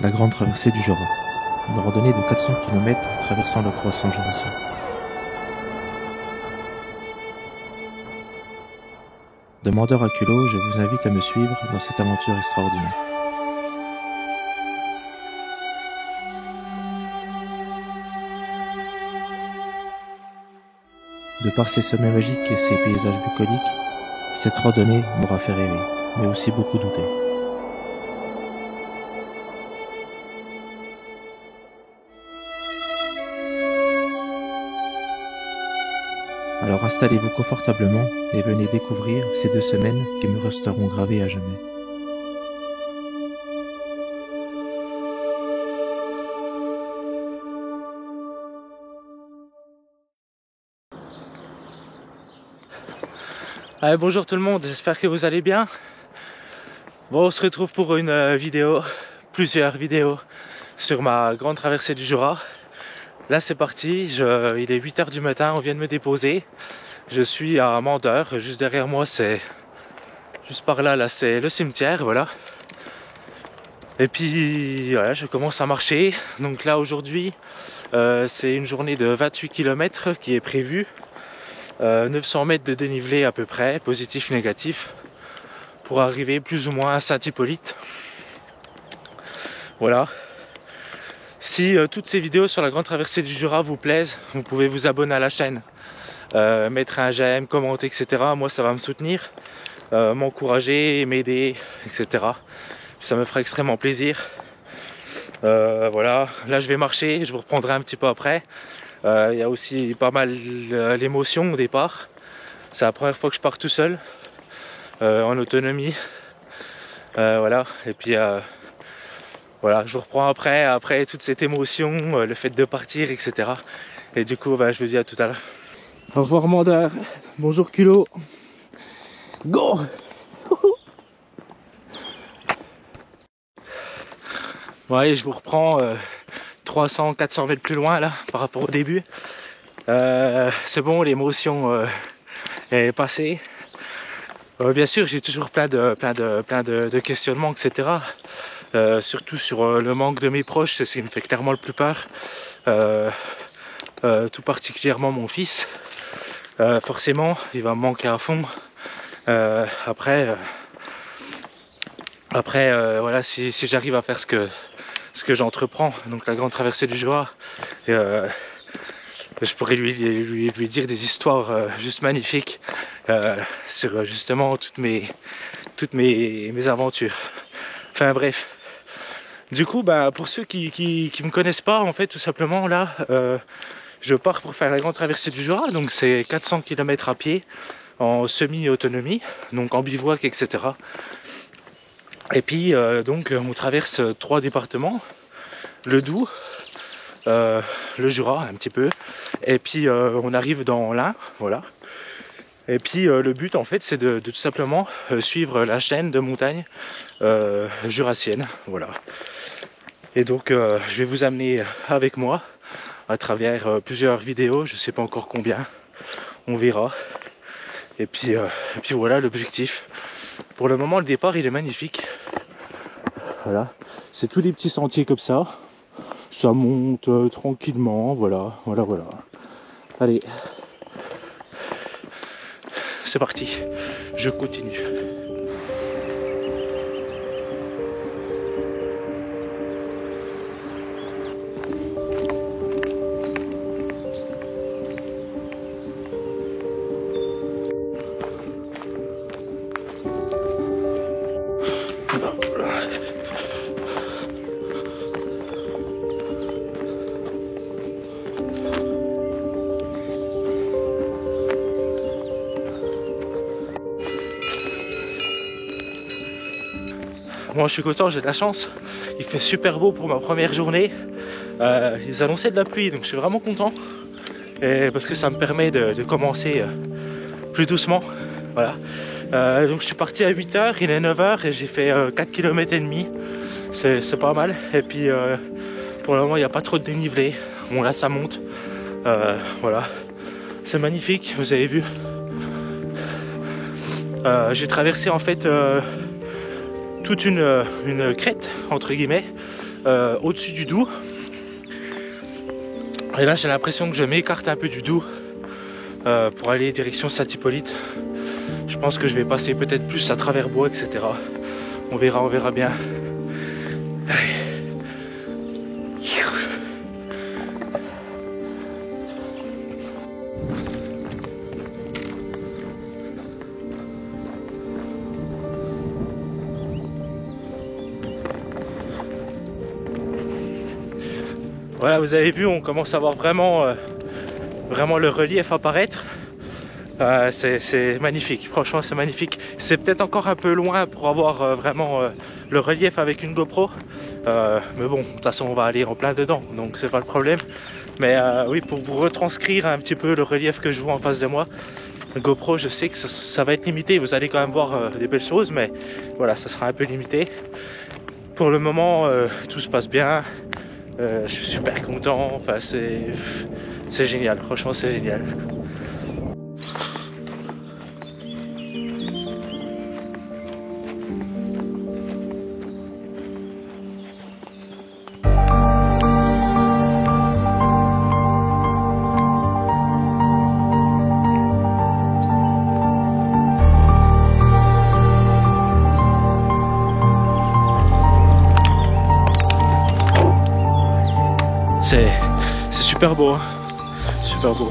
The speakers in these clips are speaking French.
La grande traversée du Jura, une randonnée de 400 km traversant le croissant jurassien. Demandeur à culot, je vous invite à me suivre dans cette aventure extraordinaire. De par ses sommets magiques et ses paysages bucoliques, cette randonnée m'aura fait rêver, mais aussi beaucoup douter. Alors installez-vous confortablement et venez découvrir ces 2 semaines qui me resteront gravées à jamais. Allez, bonjour tout le monde, j'espère que vous allez bien. Bon, on se retrouve pour une vidéo, plusieurs vidéos sur ma grande traversée du Jura. Là c'est parti, il est 8 h du matin, on vient de me déposer. Je suis à Mandeur, juste derrière moi c'est, juste par là, c'est le cimetière, voilà. Et puis voilà, je commence à marcher. Donc là aujourd'hui, c'est une journée de 28 km qui est prévue. 900 mètres de dénivelé à peu près, positif, négatif, pour arriver plus ou moins à Saint-Hippolyte. Voilà. Si toutes ces vidéos sur la grande traversée du Jura vous plaisent, vous pouvez vous abonner à la chaîne, mettre un j'aime, commenter, etc. Moi ça va me soutenir, m'encourager, m'aider, etc. Ça me fera extrêmement plaisir. Voilà, là je vais marcher, je vous reprendrai un petit peu après. Il y a aussi pas mal l'émotion au départ. C'est la première fois que je pars tout seul, en autonomie. Voilà, et puis voilà, je vous reprends après toute cette émotion, le fait de partir, etc. Et du coup, je vous dis à tout à l'heure. Au revoir Mandeur, bonjour culot. Go! Bon allez, je vous reprends 300-400 mètres plus loin là, par rapport au début. C'est bon, l'émotion est passée. Bien sûr, j'ai toujours plein de questionnements, etc. Surtout sur le manque de mes proches, c'est ce qui me fait clairement le plus peur. Tout particulièrement mon fils. Forcément, il va me manquer à fond. Après, voilà, si j'arrive à faire ce que j'entreprends, donc la grande traversée du Jura, je pourrais lui dire des histoires juste magnifiques sur justement toutes mes aventures. Enfin bref. Du coup, pour ceux qui me connaissent pas, en fait, tout simplement, là, je pars pour faire la grande traversée du Jura, donc c'est 400 km à pied, en semi-autonomie, donc en bivouac, etc. Et puis, donc, on traverse 3 départements, le Doubs, le Jura, un petit peu, et puis on arrive dans l'Ain, voilà. Et puis le but en fait c'est de tout simplement suivre la chaîne de montagnes jurassienne, voilà. Et donc je vais vous amener avec moi à travers plusieurs vidéos, je sais pas encore combien, on verra. Et puis voilà l'objectif. Pour le moment le départ il est magnifique. Voilà, c'est tous des petits sentiers comme ça. Ça monte tranquillement, voilà. Allez, c'est parti, je continue. Moi je suis content, j'ai de la chance, il fait super beau pour ma première journée. Ils annonçaient de la pluie donc je suis vraiment content, et parce que ça me permet de commencer plus doucement. Voilà. Donc je suis parti à 8 h, il est 9 h et j'ai fait 4 km et demi, c'est pas mal. Et puis pour le moment il n'y a pas trop de dénivelé, bon là ça monte, voilà, c'est magnifique, vous avez vu. J'ai traversé en fait toute une crête entre guillemets au-dessus du Doubs. Et là j'ai l'impression que je m'écarte un peu du Doubs pour aller direction Saint-Hippolyte. Je pense que je vais passer peut-être plus à travers bois, etc. On verra bien. Allez. Voilà, vous avez vu, on commence à voir vraiment le relief apparaître. C'est magnifique, franchement c'est magnifique. C'est peut-être encore un peu loin pour avoir vraiment le relief avec une GoPro. Mais bon, de toute façon on va aller en plein dedans, donc c'est pas le problème. Mais oui, pour vous retranscrire un petit peu le relief que je vois en face de moi, le GoPro, je sais que ça va être limité. Vous allez quand même voir des belles choses, mais voilà, ça sera un peu limité. Pour le moment, tout se passe bien. Je suis super content. Enfin, c'est génial. Franchement, c'est génial. C'est super beau, hein. Super beau.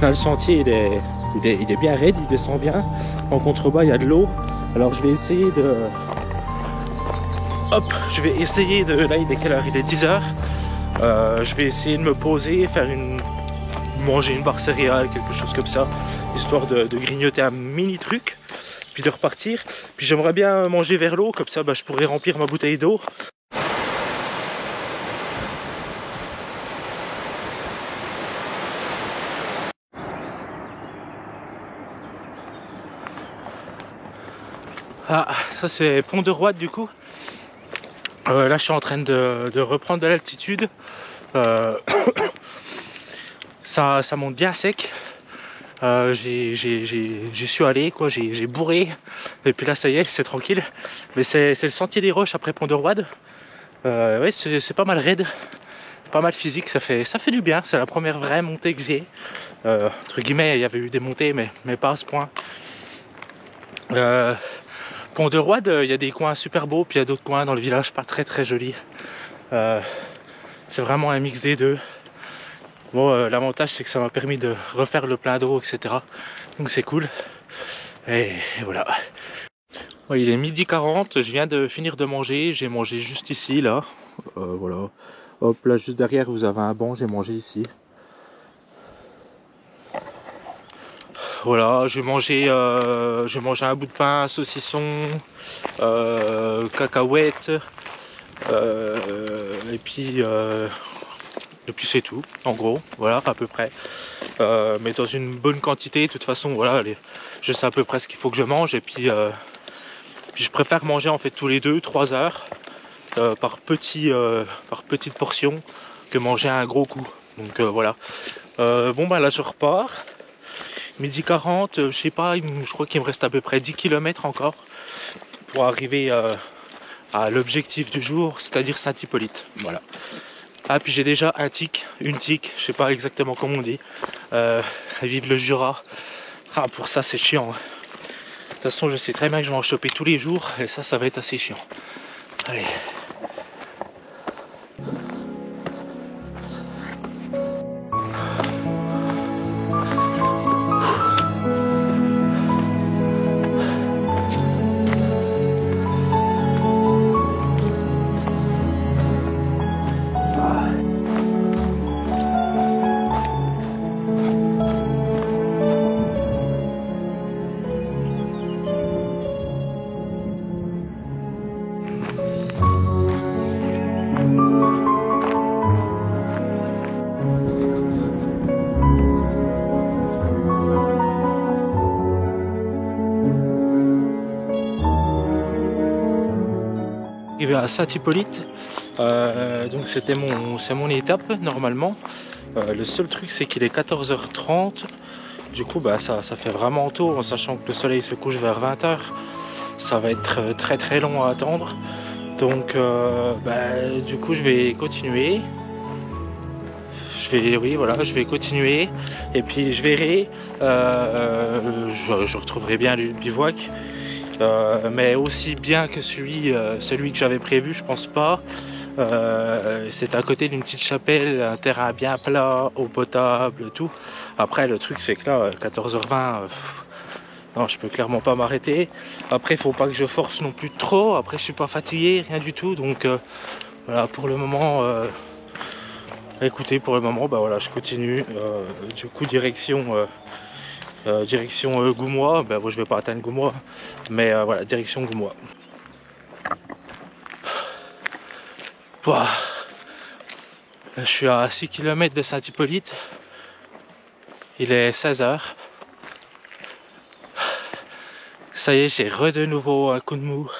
Là, le sentier, il est bien raide, il descend bien. En contrebas, il y a de l'eau. Alors, je vais essayer de... Hop, je vais essayer de... Là, il est quelle heure? Il est 10h. Je vais essayer de me poser, manger une barre céréale, quelque chose comme ça, histoire de grignoter un mini truc, puis de repartir. Puis j'aimerais bien manger vers l'eau, comme ça, je pourrais remplir ma bouteille d'eau. Ah, ça c'est Pont de Roide du coup. Là je suis en train de reprendre de l'altitude. Ça monte bien sec. J'y suis allé, quoi, j'ai bourré. Et puis là ça y est, c'est tranquille. Mais c'est le sentier des Roches après Pont de Roide. Ouais, c'est pas mal raide. Pas mal physique, ça fait du bien. C'est la première vraie montée que j'ai. Entre guillemets, il y avait eu des montées, mais pas à ce point. Pont de Roide, il y a des coins super beaux, puis il y a d'autres coins dans le village pas très jolis. C'est vraiment un mix des deux. Bon, l'avantage c'est que ça m'a permis de refaire le plein d'eau, etc. Donc c'est cool. Et voilà. Ouais, il est 12h40, je viens de finir de manger. J'ai mangé juste ici, là. Voilà. Hop, là juste derrière vous avez un banc, j'ai mangé ici. Voilà, je vais manger un bout de pain, saucisson, cacahuètes, et puis c'est tout, en gros, voilà, à peu près. Mais dans une bonne quantité, de toute façon, voilà, je sais à peu près ce qu'il faut que je mange, et puis je préfère manger en fait tous les 2-3 heures par petite portion que manger un gros coup. Donc voilà. Bon là je repars. 12h40, je sais pas, je crois qu'il me reste à peu près 10 km encore pour arriver à l'objectif du jour, c'est-à-dire Saint-Hippolyte. Voilà. Ah, puis j'ai déjà une tique, je sais pas exactement comment on dit. Vive le Jura. Ah, pour ça c'est chiant. De toute façon, je sais très bien que je vais en choper tous les jours et ça va être assez chiant. Allez. À Saint-Hippolyte, donc c'est mon étape normalement. Le seul truc c'est qu'il est 14h30, du coup ça fait vraiment tôt, en sachant que le soleil se couche vers 20h. Ça va être très long à attendre. Donc du coup je vais continuer. Oui voilà, je vais continuer et puis je verrai. Je retrouverai bien le bivouac, mais aussi bien que celui que j'avais prévu, je pense pas. C'est à côté d'une petite chapelle, un terrain bien plat, eau potable, tout. Après le truc c'est que là, 14h20, non, je peux clairement pas m'arrêter. Après, il faut pas que je force non plus trop. Après, je suis pas fatigué, rien du tout. Donc voilà, pour le moment, écoutez, pour le moment, bah voilà, je continue. Du coup, direction Goumois. Bah, bon, je vais pas atteindre Goumois, mais voilà, direction Goumois. Bah, je suis à 6 km de Saint-Hippolyte. Il est 16h. Ça y est, j'ai de nouveau un coup de mou.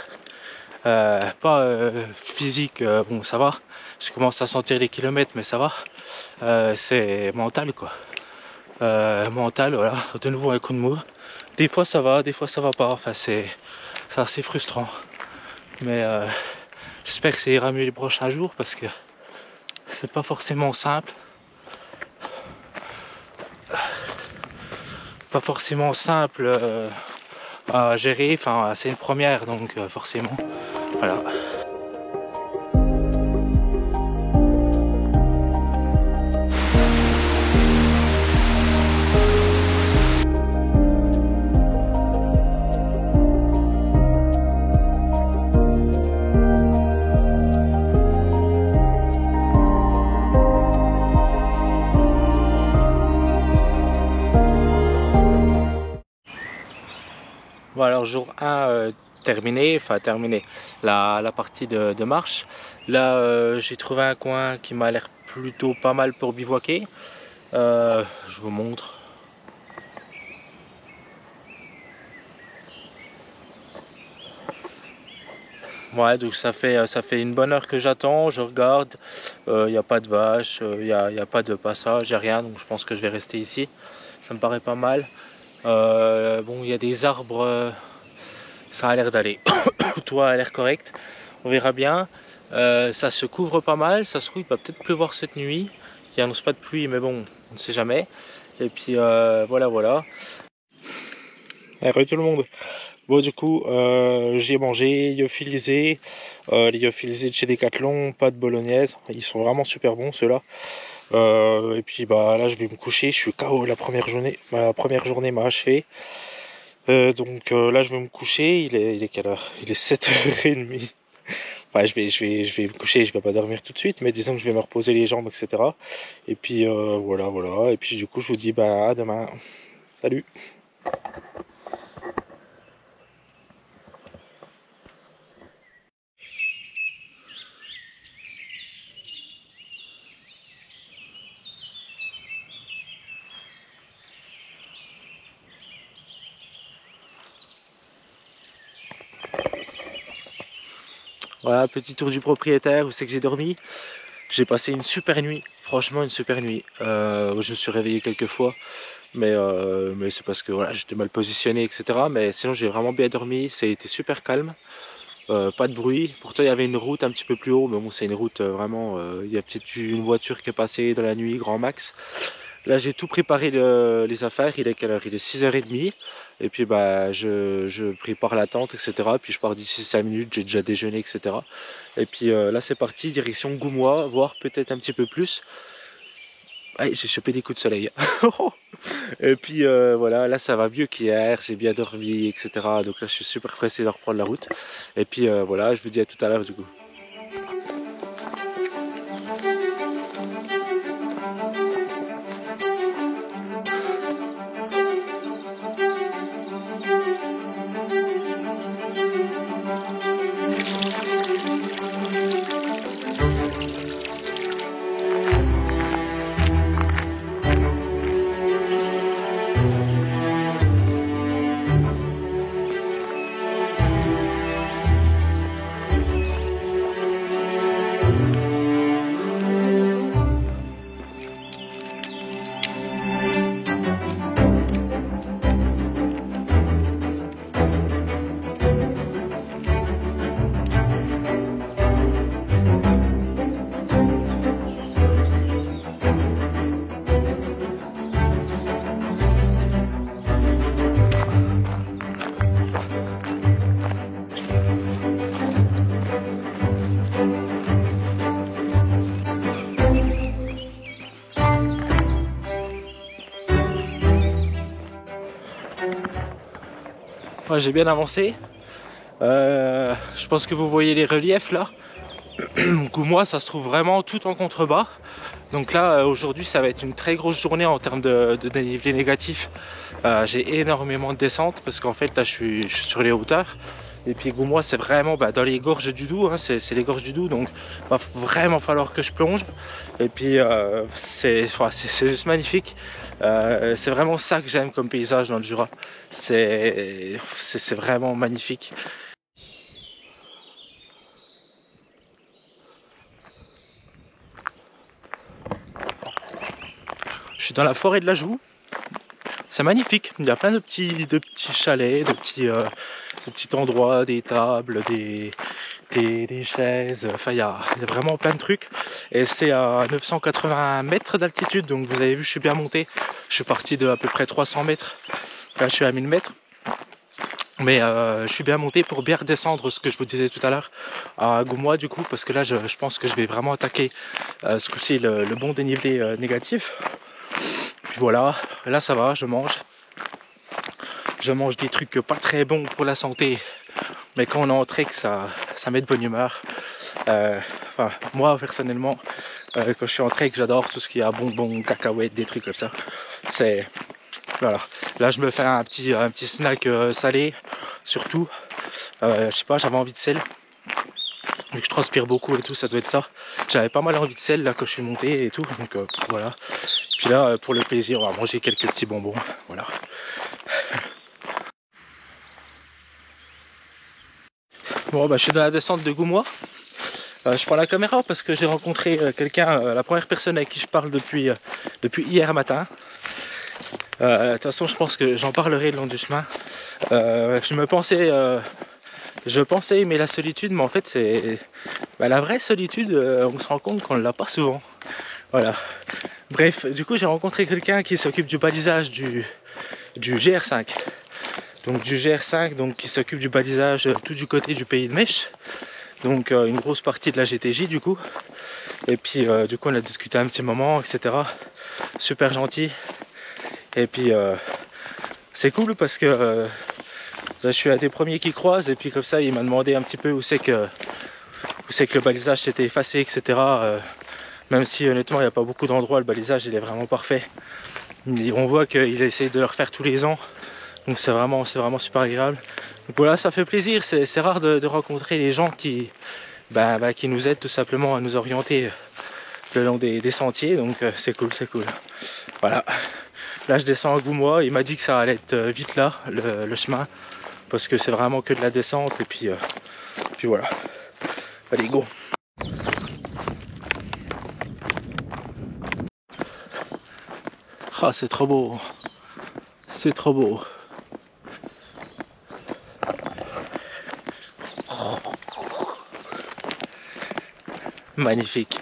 Pas physique, bon ça va. Je commence à sentir les kilomètres, mais ça va. C'est mental quoi. Mental, voilà. De nouveau un coup de mou. Des fois ça va, des fois ça va pas. Enfin c'est assez frustrant. Mais j'espère que ça ira mieux les prochains jours parce que c'est pas forcément simple. Pas forcément simple à gérer. Enfin c'est une première donc forcément. Voilà. Bon alors jour 1 terminé la partie de marche. Là j'ai trouvé un coin qui m'a l'air plutôt pas mal pour bivouaquer. Je vous montre. Ouais, donc ça fait une bonne heure que j'attends, je regarde, il n'y a pas de vaches, il n'y a pas de passage, il n'y a rien, donc je pense que je vais rester ici. Ça me paraît pas mal. Bon, il y a des arbres, ça a l'air d'aller. Le toit a l'air correct, on verra bien. Ça se couvre pas mal, ça se trouve il va peut-être pleuvoir cette nuit. Il n'annonce pas de pluie, mais bon, on ne sait jamais. Et puis voilà. Heureux tout le monde. Bon du coup j'ai mangé lyophilisé, les lyophilisés de chez Decathlon, pas de bolognaise, ils sont vraiment super bons ceux-là. Et puis bah là je vais me coucher, je suis KO, la première journée m'a achevé. Donc là je vais me coucher, il est quelle heure? Il est 7h30. Enfin, je vais me coucher, je vais pas dormir tout de suite, mais disons que je vais me reposer les jambes, etc. Et puis voilà. Et puis du coup je vous dis bah à demain. Salut. Voilà, petit tour du propriétaire, où c'est que j'ai dormi. J'ai passé une super nuit, franchement une super nuit. Je me suis réveillé quelques fois, mais c'est parce que voilà, j'étais mal positionné, etc. Mais sinon j'ai vraiment bien dormi, ça a été super calme, pas de bruit. Pourtant il y avait une route un petit peu plus haut, mais bon c'est une route vraiment, il y a peut-être eu une voiture qui est passée dans la nuit, grand max. Là j'ai tout préparé les affaires, il est quelle heure? Il est 6h30. Et puis bah je prépare la tente, etc. Puis je pars d'ici 5 minutes, j'ai déjà déjeuné, etc. Et puis là c'est parti, direction Goumois, voire peut-être un petit peu plus. Ouais, j'ai chopé des coups de soleil. Et puis voilà, là ça va mieux qu'hier, j'ai bien dormi, etc. Donc là je suis super pressé de reprendre la route. Et puis voilà, je vous dis à tout à l'heure du coup. Ouais, j'ai bien avancé. Je pense que vous voyez les reliefs là. Goumois, ça se trouve vraiment tout en contrebas. Donc là, aujourd'hui, ça va être une très grosse journée en termes de dénivelé négatif. J'ai énormément de descentes parce qu'en fait, là, je suis sur les hauteurs. Et puis Goumois, c'est vraiment dans les gorges du Doubs, hein, c'est les gorges du Doubs, donc va vraiment falloir que je plonge. Et puis c'est juste magnifique. C'est vraiment ça que j'aime comme paysage dans le Jura. C'est vraiment magnifique. Je suis dans la forêt de la Joux. C'est magnifique. Il y a plein de petits chalets, de petits endroits, des tables, des chaises. Enfin, il y a vraiment plein de trucs. Et c'est à 980 mètres d'altitude. Donc vous avez vu, je suis bien monté. Je suis parti de à peu près 300 mètres. Là, je suis à 1000 mètres. Mais je suis bien monté pour bien redescendre, ce que je vous disais tout à l'heure, à Goumois du coup, parce que là je pense que je vais vraiment attaquer ce coup-ci le bon dénivelé négatif. Puis voilà, là ça va, je mange des trucs pas très bons pour la santé, mais quand on est en trek, ça met de bonne humeur. Enfin, moi personnellement, quand je suis en trek, j'adore tout ce qui est bonbons, cacahuètes, des trucs comme ça. C'est voilà. Là, je me fais un petit snack salé, surtout. Je sais pas, j'avais envie de sel. Vu que je transpire beaucoup et tout, ça doit être ça. J'avais pas mal envie de sel là quand je suis monté et tout, donc voilà. Puis là, pour le plaisir, on va manger quelques petits bonbons, voilà. Bon, bah, je suis dans la descente de Goumois. Je prends la caméra parce que j'ai rencontré quelqu'un, la première personne avec qui je parle depuis hier matin. De toute façon, je pense que j'en parlerai le long du chemin. Je pensais aimer la solitude, mais en fait, c'est la vraie solitude. On se rend compte qu'on ne l'a pas souvent. Voilà. Bref, du coup, j'ai rencontré quelqu'un qui s'occupe du balisage du GR5. Donc du GR5, donc qui s'occupe du balisage tout du côté du pays de Mèche. Donc une grosse partie de la GTJ du coup. Et puis du coup, on a discuté un petit moment, etc. Super gentil. Et puis c'est cool parce que je suis un des premiers qui croise, et puis comme ça il m'a demandé un petit peu où c'est que le balisage s'était effacé, etc. Même si honnêtement il n'y a pas beaucoup d'endroits, le balisage il est vraiment parfait. On voit qu'il essaie de le refaire tous les ans, donc c'est vraiment super agréable. Donc voilà, ça fait plaisir, c'est rare de rencontrer les gens qui nous aident tout simplement à nous orienter le long des sentiers, donc c'est cool. Voilà, là je descends à Goumois, il m'a dit que ça allait être vite là, le chemin, parce que c'est vraiment que de la descente, et puis voilà. Allez, go. Ah, c'est trop beau. C'est trop beau. Magnifique.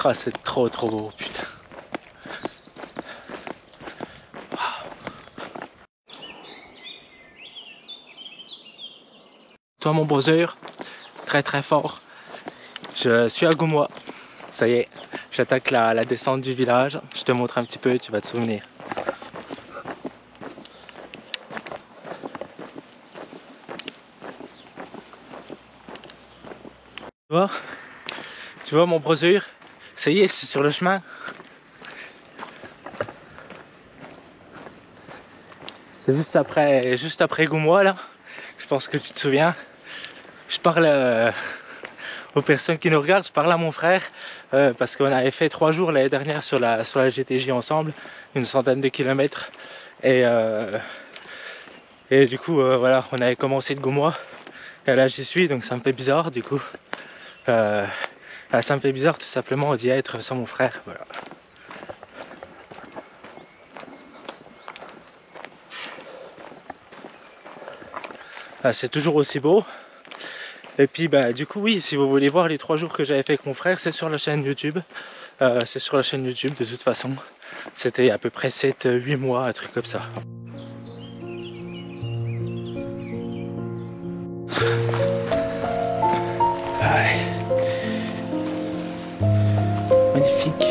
Ah, c'est trop beau, putain. Toi mon brother, très fort. Je suis à Goumois. Ça y est, j'attaque la descente du village. Je te montre un petit peu, tu vas te souvenir. Tu vois mon brother, ça y est, c'est sur le chemin. C'est juste après Goumois là. Je pense que tu te souviens. Je parle aux personnes qui nous regardent, je parle à mon frère parce qu'on avait fait 3 jours l'année dernière sur la GTJ ensemble, une centaine de kilomètres, et du coup voilà, on avait commencé de Goumois et là j'y suis, donc ça me fait bizarre du coup. Ça me fait bizarre tout simplement d'y être sans mon frère, voilà. C'est toujours aussi beau. Et puis du coup oui, si vous voulez voir les 3 jours que j'avais fait avec mon frère, c'est sur la chaîne YouTube. C'est sur la chaîne YouTube de toute façon. C'était à peu près 7-8 mois, un truc comme ça. Ouais. Magnifique.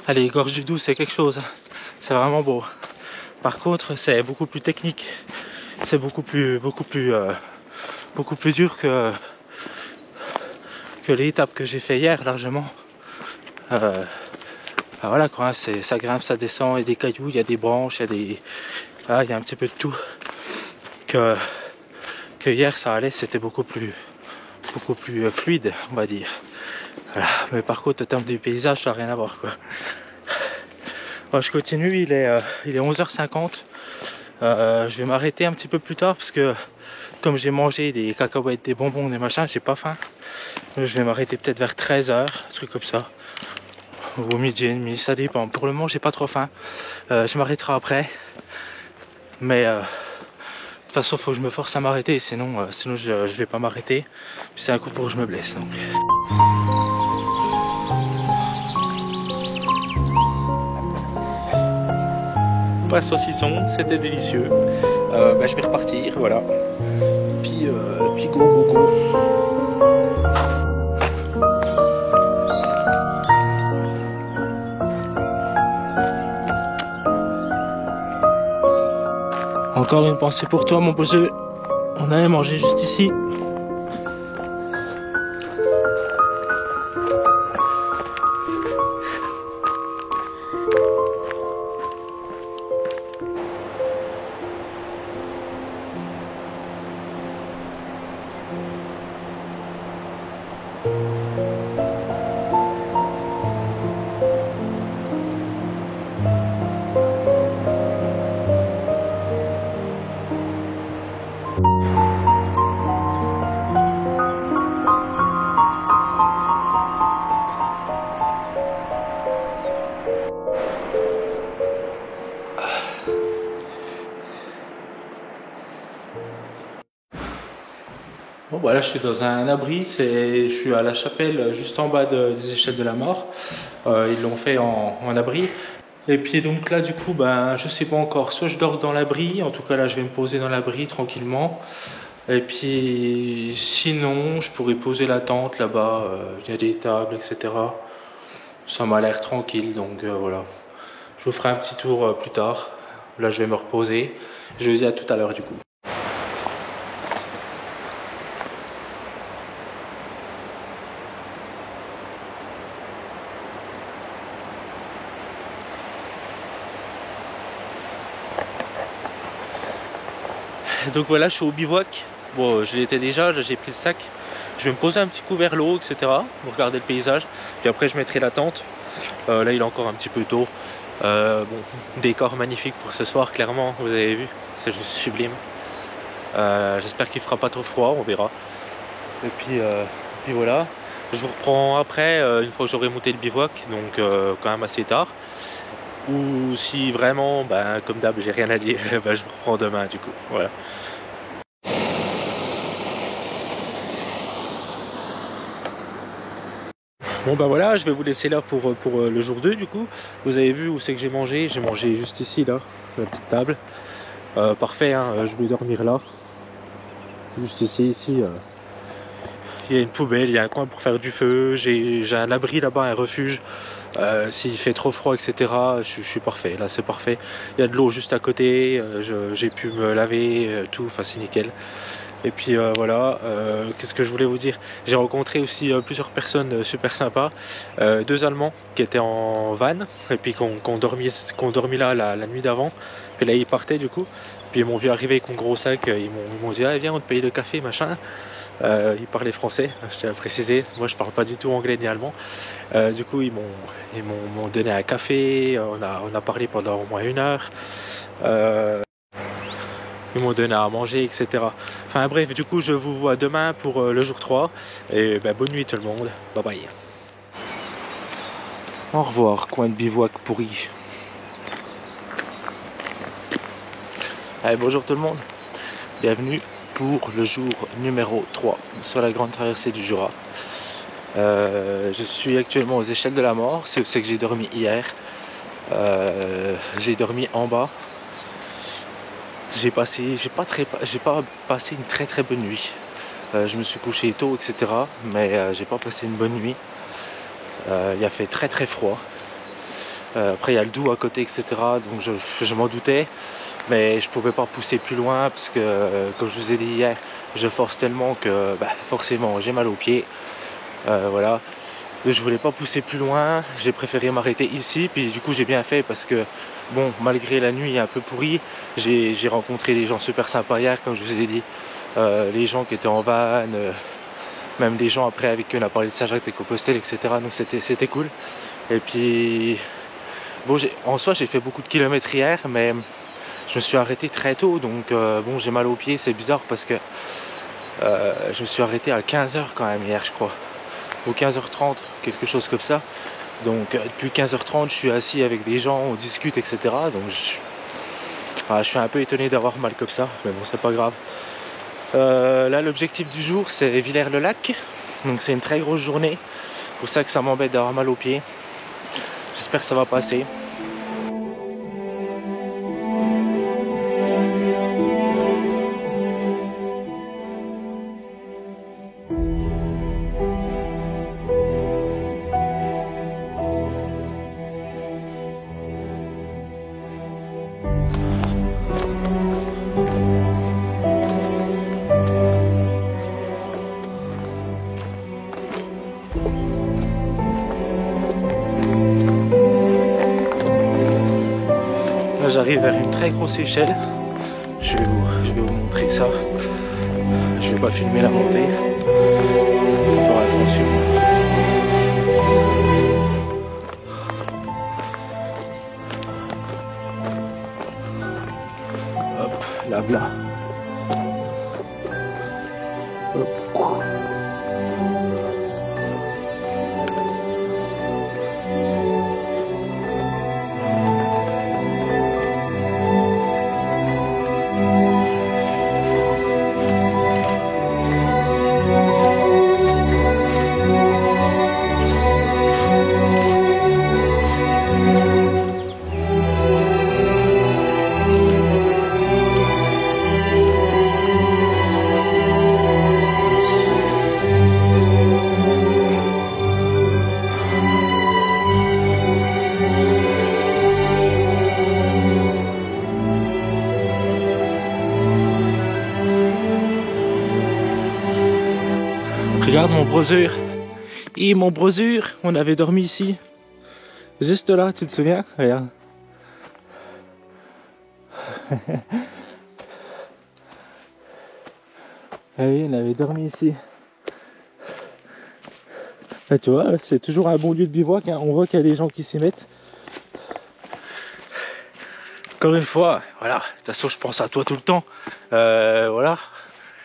Allez, Gorge du Doubs, c'est quelque chose, hein. C'est vraiment beau. Par contre, c'est beaucoup plus technique. C'est beaucoup plus dur que l'étape que j'ai fait hier, largement. Voilà quoi, hein, ça grimpe, ça descend, il y a des cailloux, il y a des branches, il y a un petit peu de tout. Que hier, ça allait, c'était beaucoup plus fluide, on va dire. Voilà. Mais par contre, au terme du paysage, ça n'a rien à voir, quoi. Bon, je continue, il est 11h50. Je vais m'arrêter un petit peu plus tard parce que comme j'ai mangé des cacahuètes, des bonbons, des machins, j'ai pas faim. Je vais m'arrêter peut-être vers 13h, un truc comme ça. Ou midi et demi, ça dépend. Pour le moment, j'ai pas trop faim. Je m'arrêterai après. Mais de toute façon, il faut que je me force à m'arrêter, sinon je vais pas m'arrêter. Puis c'est un coup pour que je me blesse. Donc. Pas saucisson, c'était délicieux. Je vais repartir, voilà. Puis go. Encore une pensée pour toi, mon beau jeu. On allait manger juste ici. Bon, voilà, je suis dans un abri, je suis à la chapelle juste en bas des échelles de la mort. Ils l'ont fait en abri. Et puis donc là, du coup, je sais pas encore, soit je dors dans l'abri, en tout cas là, je vais me poser dans l'abri tranquillement. Et puis sinon, je pourrais poser la tente là-bas, il y a des tables, etc. Ça m'a l'air tranquille, donc voilà. Je vous ferai un petit tour plus tard. Là, je vais me reposer. Je vous dis à tout à l'heure du coup. Donc voilà, je suis au bivouac. Bon, je l'étais déjà, là j'ai pris le sac. Je vais me poser un petit coup vers l'eau, etc. pour regarder le paysage. Puis après, je mettrai la tente. Là, il est encore un petit peu tôt. Bon, décor magnifique pour ce soir, clairement, vous avez vu. C'est juste sublime. J'espère qu'il fera pas trop froid, on verra. Et puis voilà. Je vous reprends après, une fois que j'aurai monté le bivouac, donc quand même assez tard. Ou si vraiment, comme d'hab, j'ai rien à dire, je vous reprends demain du coup. Voilà. Bon voilà, je vais vous laisser là pour le jour 2 du coup. Vous avez vu où c'est que j'ai mangé juste ici là, la petite table. Parfait, hein, je vais dormir là. Juste ici. Il y a une poubelle, il y a un coin pour faire du feu, j'ai un abri là-bas, un refuge. S'il fait trop froid, etc., je suis parfait. Là, c'est parfait. Il y a de l'eau juste à côté. J'ai pu me laver, tout. Enfin, c'est nickel. Et puis voilà. Qu'est-ce que je voulais vous dire? J'ai rencontré aussi plusieurs personnes super sympas. 2 Allemands qui étaient en van et puis qu'on dormi là la nuit d'avant. Et là, ils partaient du coup. Puis ils m'ont vu arriver avec mon gros sac. Ils m'ont dit, ah, viens, on te paye le café, machin. Ils parlaient français, je tiens à préciser. Moi, je parle pas du tout anglais ni allemand. Du coup, ils m'ont donné un café. On a parlé pendant au moins 1 heure. Ils m'ont donné à manger, etc. Enfin bref, du coup, je vous vois demain pour le jour 3. Et bonne nuit tout le monde. Bye bye. Au revoir, coin de bivouac pourri. Allez, bonjour tout le monde. Bienvenue pour le jour numéro 3 sur la grande traversée du Jura. Je suis actuellement aux échelles de la mort. C'est où c'est que j'ai dormi hier. J'ai dormi en bas. J'ai pas passé une très bonne nuit. Je me suis couché tôt, etc. Mais j'ai pas passé une bonne nuit. Il a fait très froid. Après il y a le Doubs à côté, etc. Donc je m'en doutais, mais je pouvais pas pousser plus loin parce que comme je vous ai dit hier, je force tellement que forcément j'ai mal aux pieds. Voilà. Donc, je voulais pas pousser plus loin, j'ai préféré m'arrêter ici, puis du coup j'ai bien fait parce que bon, malgré la nuit un peu pourrie, j'ai rencontré des gens super sympas hier, comme je vous ai dit, les gens qui étaient en van, même des gens après avec qui on a parlé de Saint-Jacques-de-Compostelle, etc. Donc c'était cool. Et puis bon, en soi j'ai fait beaucoup de kilomètres hier, mais je me suis arrêté très tôt, donc bon, j'ai mal aux pieds, c'est bizarre parce que je me suis arrêté à 15h quand même hier, je crois, ou 15h30, quelque chose comme ça. Donc depuis 15h30 je suis assis avec des gens, on discute, etc. Donc je suis un peu étonné d'avoir mal comme ça, mais bon, c'est pas grave. Là l'objectif du jour c'est Villers-le-Lac, donc c'est une très grosse journée, c'est pour ça que ça m'embête d'avoir mal aux pieds. J'espère que ça va passer. Là j'arrive vers une très grosse échelle, je vais vous montrer ça. Je vais pas filmer la montée, faut faire attention. Hop, là voilà. Hop. Regarde mon brosure. Et mon brosure, on avait dormi ici. Juste là, tu te souviens? Regarde. Ah oui, on avait dormi ici. Là, tu vois, c'est toujours un bon lieu de bivouac, hein. On voit qu'il y a des gens qui s'y mettent. Encore une fois, voilà, de toute façon je pense à toi tout le temps. Voilà,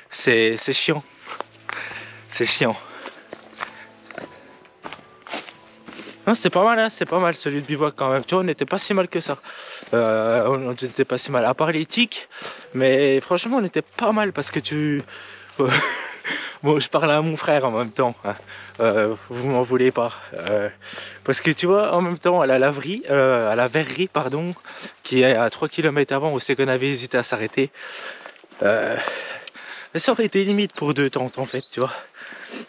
c'est chiant. C'est chiant. Non, c'est pas mal, hein, c'est pas mal ce lieu de bivouac quand même. Tu vois, on n'était pas si mal que ça. On n'était pas si mal, à part les tiques. Mais franchement, on était pas mal parce que tu... Bon, je parle à mon frère en même temps, hein. Vous m'en voulez pas. Parce que tu vois, en même temps, à la laverie, à la verrerie, pardon, qui est à 3 km avant où c'est qu'on avait hésité à s'arrêter. Mais ça aurait été limite pour 2 tentes en fait, tu vois.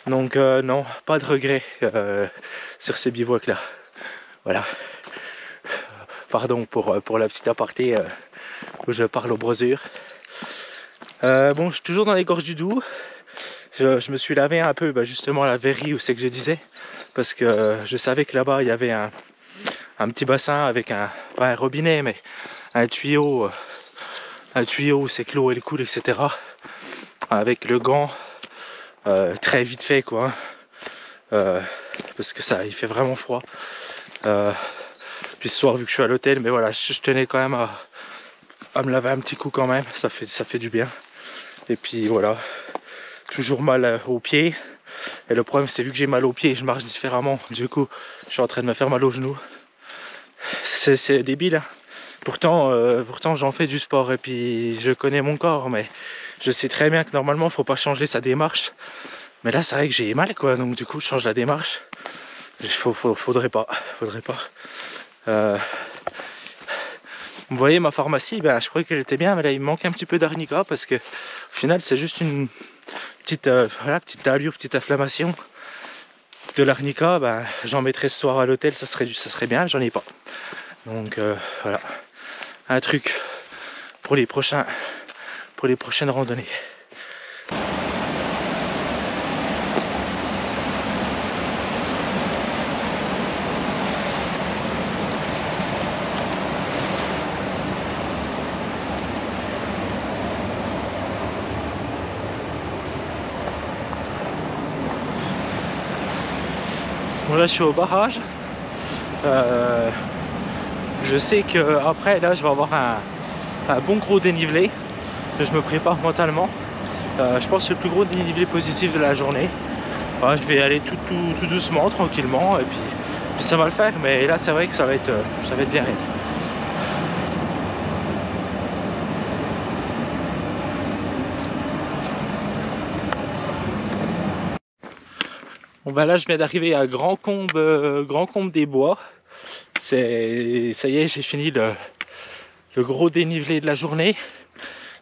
Donc non, pas de regret sur ce bivouac là. Voilà. Pardon pour la petite aparté où je parle aux brosures. Bon, je suis toujours dans les gorges du Doubs. Je me suis lavé un peu, justement à la verrerie où c'est que je disais, parce que je savais que là-bas il y avait un petit bassin avec pas un robinet, mais un tuyau où c'est que l'eau elle coule, etc. Avec le gant très vite fait quoi, parce que ça il fait vraiment froid. Puis ce soir vu que je suis à l'hôtel, mais voilà, je tenais quand même à me laver un petit coup quand même, ça fait du bien. Et puis voilà. Toujours mal aux pieds, et le problème c'est vu que j'ai mal aux pieds, je marche différemment, du coup je suis en train de me faire mal aux genoux. C'est débile, hein. Pourtant j'en fais du sport et puis je connais mon corps, mais je sais très bien que normalement faut pas changer sa démarche, mais là c'est vrai que j'ai mal quoi, donc du coup je change la démarche. Faudrait pas. Vous voyez ma pharmacie, je croyais qu'elle était bien, mais là il me manque un petit peu d'arnica parce que au final c'est juste une petite allure, petite inflammation. de l'Arnica, ben, j'en mettrai ce soir à l'hôtel, ça serait bien, j'en ai pas. Donc voilà, un truc pour les prochaines randonnées. Bon, là je suis au barrage. Je sais que après là je vais avoir un bon gros dénivelé. Je me prépare mentalement. Je pense que c'est le plus gros dénivelé positif de la journée. Je vais aller tout doucement, tranquillement, et puis ça va le faire. Mais là c'est vrai que ça va être bien raide. Bon bah là je viens d'arriver à Grand Combe des Bois. Ça y est, j'ai fini le gros dénivelé de la journée.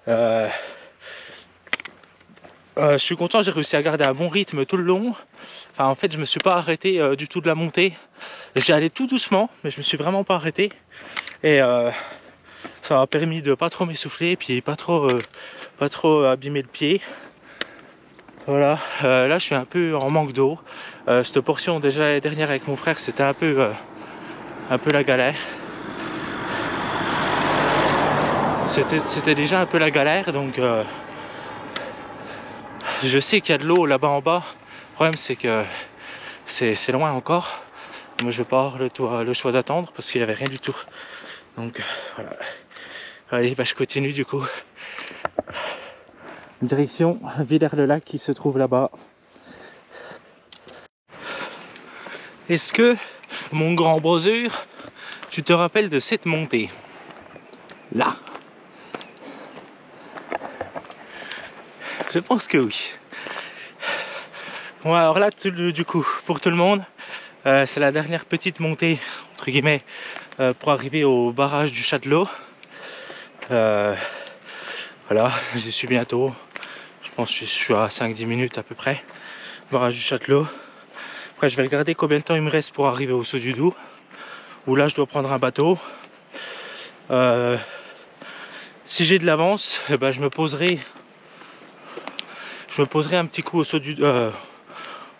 Je suis content, j'ai réussi à garder un bon rythme tout le long. Enfin, en fait, je me suis pas arrêté du tout de la montée. J'ai allé tout doucement, mais je me suis vraiment pas arrêté. Et ça m'a permis de pas trop m'essouffler, puis pas trop abîmer le pied. Voilà, là je suis un peu en manque d'eau. Cette portion déjà l'année dernière avec mon frère, c'était un peu la galère. C'était déjà un peu la galère, donc je sais qu'il y a de l'eau là-bas en bas. Le problème c'est que c'est loin encore. Moi je vais pas avoir le choix d'attendre parce qu'il n'y avait rien du tout. Donc voilà. Allez, bah, je continue du coup. Direction Villers-le-Lac qui se trouve là-bas. Est-ce que, mon grand brother, tu te rappelles de cette montée? Là. Je pense que oui. Bon alors là, du coup, pour tout le monde, c'est la dernière petite montée, entre guillemets, pour arriver au barrage du Châtelot. Voilà, j'y suis bientôt. Je pense que je suis à 5-10 minutes à peu près. Barrage du Châtelot. Après, je vais regarder combien de temps il me reste pour arriver au Saut du Doubs. Où là, je dois prendre un bateau. Si j'ai de l'avance, eh ben, je me poserai un petit coup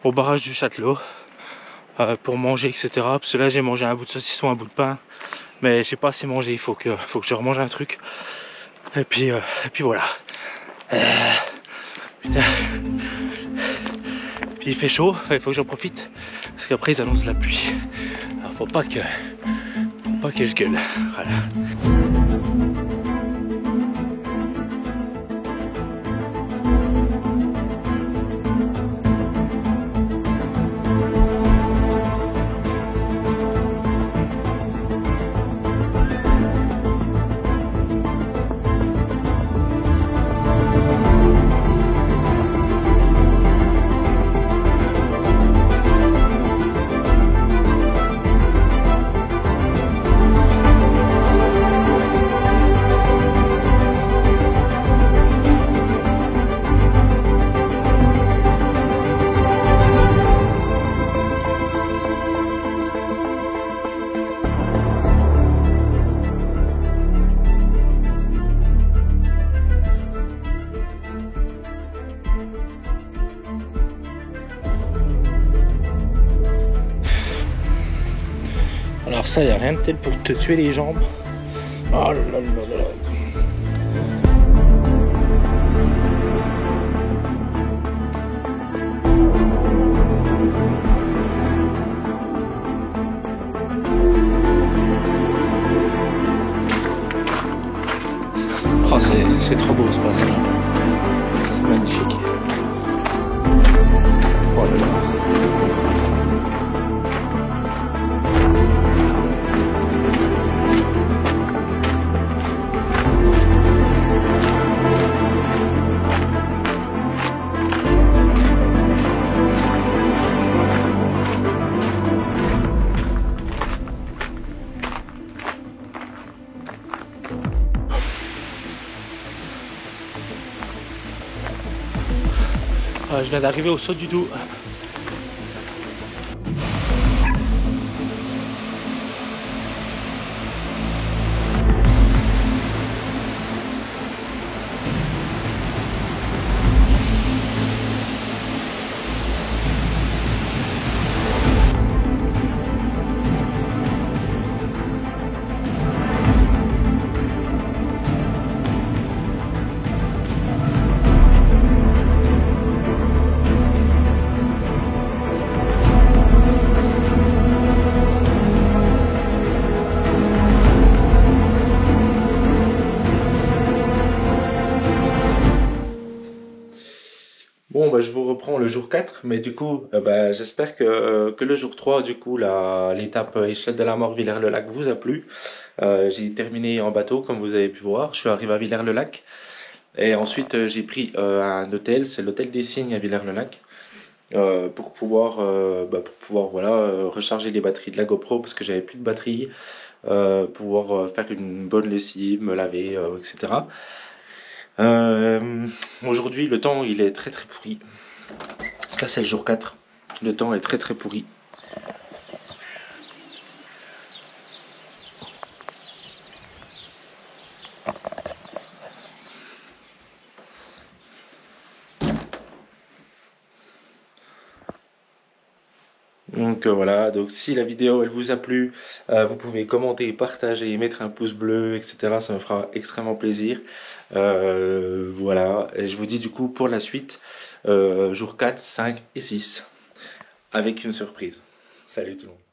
au barrage du Châtelot pour manger, etc. Parce que là, j'ai mangé un bout de saucisson, un bout de pain. Mais j'ai pas assez mangé. Il faut que je remange un truc. Et puis voilà. Putain. Puis il fait chaud, il faut que j'en profite. Parce qu'après ils annoncent la pluie. Alors faut pas que je gueule. Voilà. Alors ça, il n'y a rien de tel pour te tuer les jambes. Oh là là là là. Oh, c'est trop beau ce passage. C'est magnifique. Oh là là. Je viens d'arriver au Saut du Doubs. je vous reprends le jour 4, mais du coup, j'espère que le jour 3, du coup, l'étape échelle de la mort Villers-le-Lac vous a plu. J'ai terminé en bateau, comme vous avez pu voir. Je suis arrivé à Villers-le-Lac. Et ensuite, j'ai pris un hôtel, c'est l'hôtel des Cygnes à Villers-le-Lac. Pour pouvoir voilà, recharger les batteries de la GoPro parce que j'avais plus de batterie, pouvoir faire une bonne lessive, me laver, etc. Aujourd'hui, le temps il est très très pourri. Là, c'est le jour 4. Le temps est très très pourri. Donc voilà, donc si la vidéo elle vous a plu, vous pouvez commenter, partager, mettre un pouce bleu, etc. Ça me fera extrêmement plaisir. Voilà, et je vous dis du coup pour la suite, jour 4, 5 et 6, avec une surprise. Salut tout le monde.